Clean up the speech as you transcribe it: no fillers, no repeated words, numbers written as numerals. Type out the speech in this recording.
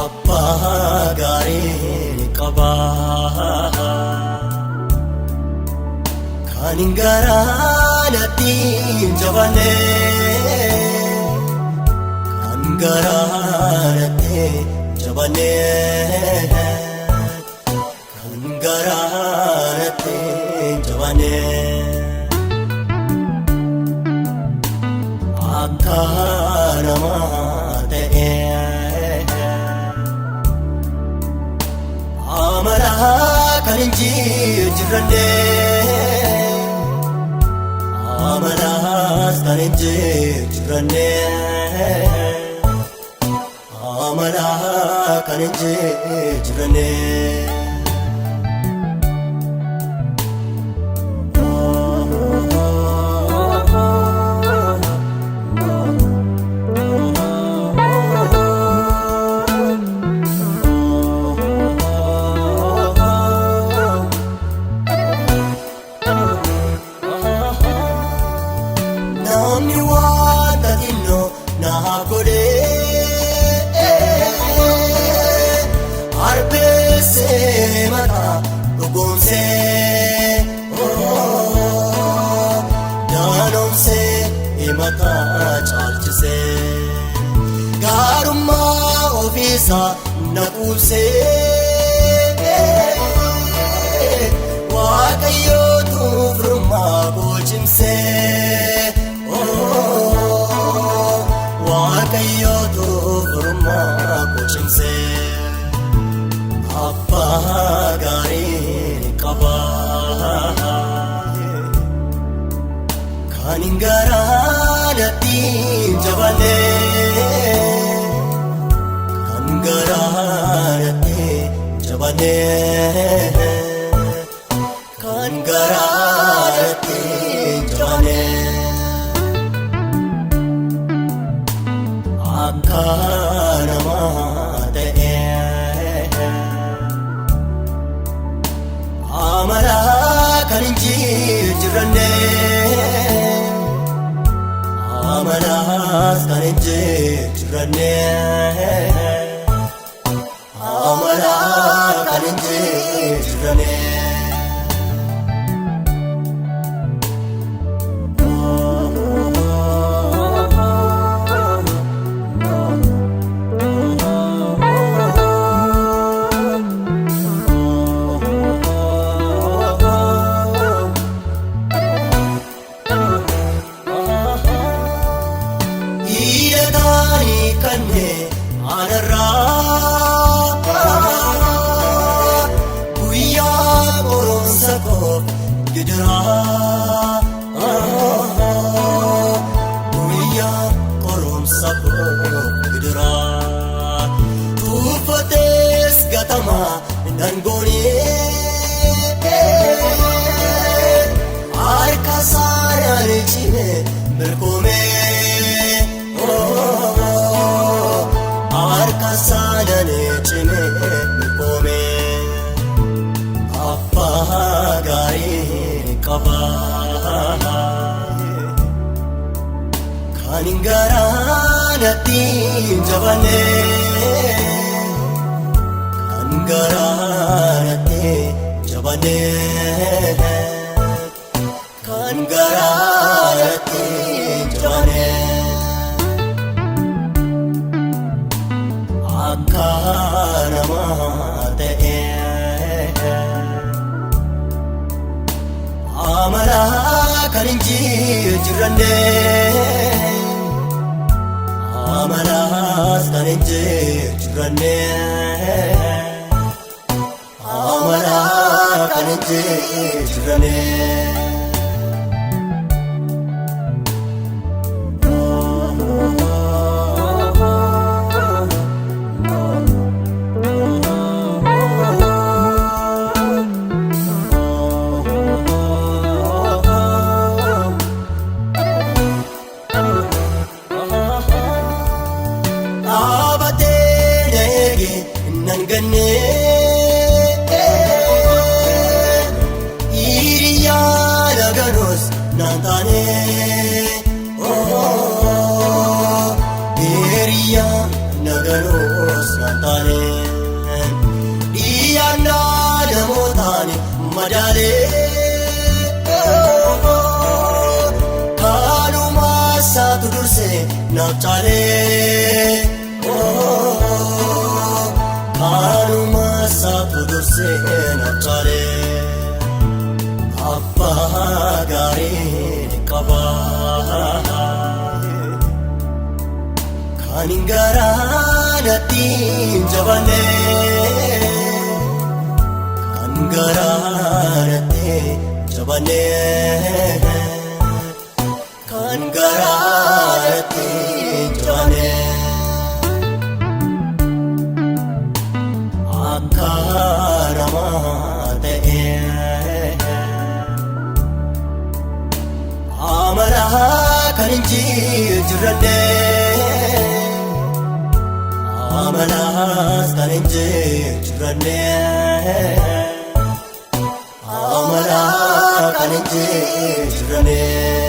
Abbaa gaarii qaba kan hin garaanatti hin jabaanne kan garaanatti jabaanne kan garaanatti jabaanne akka namaa ta'e amala kan hin jijjiirranne amalas kan hin jijjiirranne amala kan hin jijjiirranne namni waan tatinno naaf godhe arbeessee mataa dhugoomsee daanoomsee mataa caalchisee gaarummaa ofiisaa na quubsee waaqayyootu firummaa koo cimsee waaqayyootu firummaa koo cimsee abbaa gaarii qaba kan hin garaanatti hin jabaanne kan garaanatti hin jabaanne kan garaanatti hin jabaanne akka namaa ta'e amala kan hin jijjiirranne amalas kan hin jijjiirranne amala kan hin jijjiirranne kanne anarraa guyyaa qoromsa koo gidiraa guyyaa qoromsa koo gidiraa tuuffatees gatamaa nan goonee harka saayaan cimee mirkoomee kasadane chime kome abbaa gaarii qaba kan hin garaanatti hin jabaanne kan garaanatti jabaanne kan garaanatti jabaanne akka namaa ta'e amala kan hin jijjiirranne amalas kan hin jijjiirranne amala kan hin jijjiirranne nan ganne iriyaa laganos nan taane iriyaa laganos nan taane diyaana namoo taane madaalee kanuma saatu dursee naaf caalee kanuma saatu dursee naaf caalee abbaa gaarii qaba kan garaanatti jabaanee kan garaanatti jabaanee kan garaanatti jabaanee akka namaa ta'ee amala kan jijjiirannee amalas kan jijjiirannee amala kan jijjiirannee